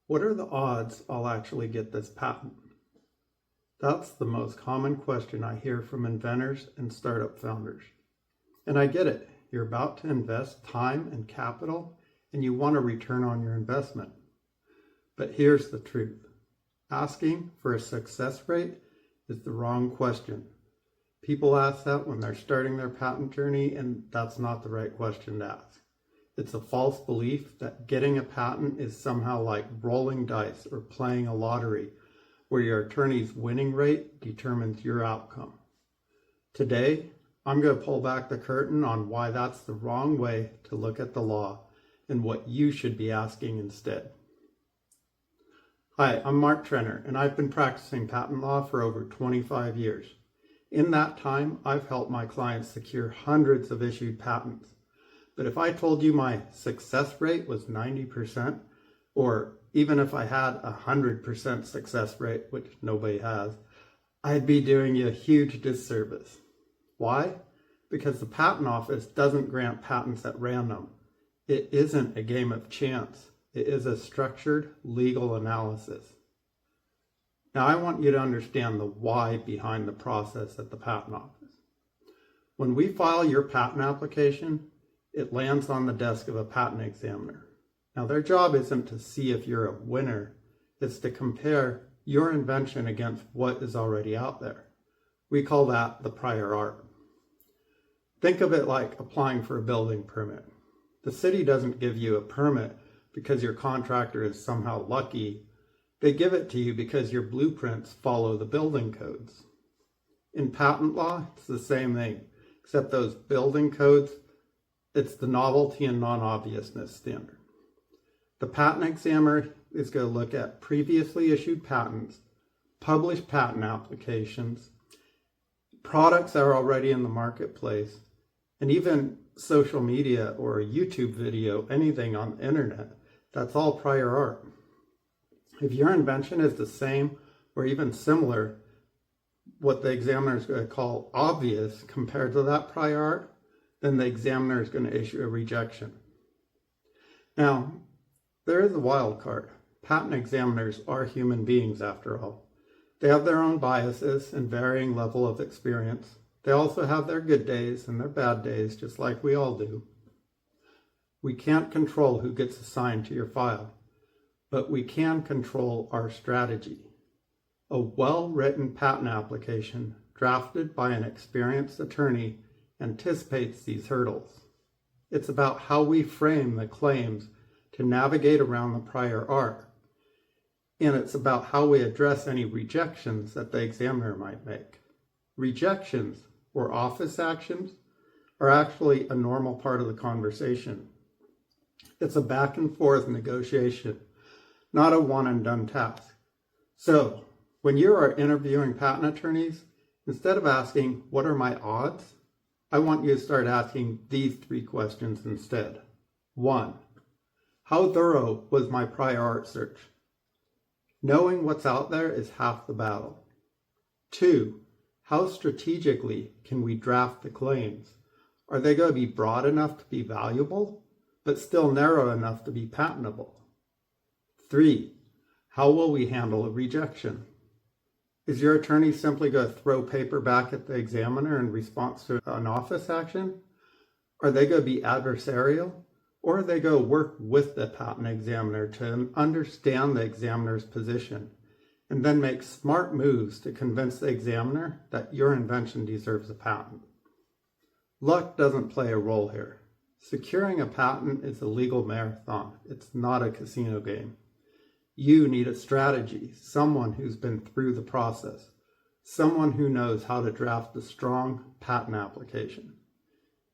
What are the odds I'll actually get this patent? That's the most common question I hear from inventors and startup founders. And I get it. You're about to invest time and capital, and you want a return on your investment. But here's the truth. Asking for a success rate is the wrong question. People ask that when they're starting their patent journey, and that's not the right question to ask. It's a false belief that getting a patent is somehow like rolling dice or playing a lottery, where your attorney's winning rate determines your outcome. Today, I'm going to pull back the curtain on why that's the wrong way to look at the law and what you should be asking instead. Hi, I'm Mark Trenner, and I've been practicing patent law for over 25 years. In that time, I've helped my clients secure hundreds of issued patents. But if I told you my success rate was 90%, or even if I had 100% success rate, which nobody has, I'd be doing you a huge disservice. Why? Because the Patent Office doesn't grant patents at random. It isn't a game of chance. It is a structured legal analysis. Now I want you to understand the why behind the process at the Patent Office. When we file your patent application, it lands on the desk of a patent examiner. Now their job isn't to see if you're a winner, it's to compare your invention against what is already out there. We call that the prior art. Think of it like applying for a building permit. The city doesn't give you a permit because your contractor is somehow lucky. They give it to you because your blueprints follow the building codes. In patent law, it's the same thing, except those building codes, it's the novelty and non-obviousness standard. The patent examiner is going to look at previously issued patents, published patent applications, products that are already in the marketplace, and even social media or a YouTube video, anything on the internet. That's all prior art. If your invention is the same or even similar, what the examiner is going to call obvious compared to that prior art, then the examiner is going to issue a rejection. Now, there is a wild card. Patent examiners are human beings after all. They have their own biases and varying level of experience. They also have their good days and their bad days, just like we all do. We can't control who gets assigned to your file, but we can control our strategy. A well-written patent application drafted by an experienced attorney anticipates these hurdles. It's about how we frame the claims to navigate around the prior art, and it's about how we address any rejections that the examiner might make. Rejections, or office actions, are actually a normal part of the conversation. It's a back and forth negotiation, not a one and done task. So, when you are interviewing patent attorneys, instead of asking, what are my odds? I want you to start asking these three questions instead. 1. How thorough was my prior art search? Knowing what's out there is half the battle. 2. How strategically can we draft the claims? Are they going to be broad enough to be valuable, but still narrow enough to be patentable? 3. How will we handle a rejection? Is your attorney simply going to throw paper back at the examiner in response to an office action? Are they going to be adversarial? Or are they going to work with the patent examiner to understand the examiner's position and then make smart moves to convince the examiner that your invention deserves a patent? Luck doesn't play a role here. Securing a patent is a legal marathon. It's not a casino game. You need a strategy, someone who's been through the process, someone who knows how to draft a strong patent application.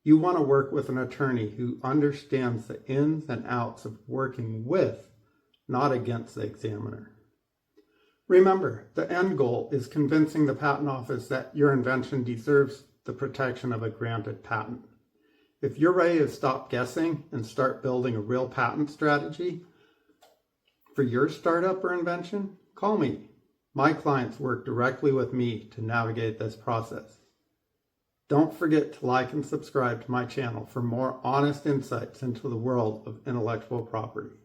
You want to work with an attorney who understands the ins and outs of working with, not against the examiner. Remember, the end goal is convincing the Patent Office that your invention deserves the protection of a granted patent. If you're ready to stop guessing and start building a real patent strategy for your startup or invention, call me. My clients work directly with me to navigate this process. Don't forget to like and subscribe to my channel for more honest insights into the world of intellectual property.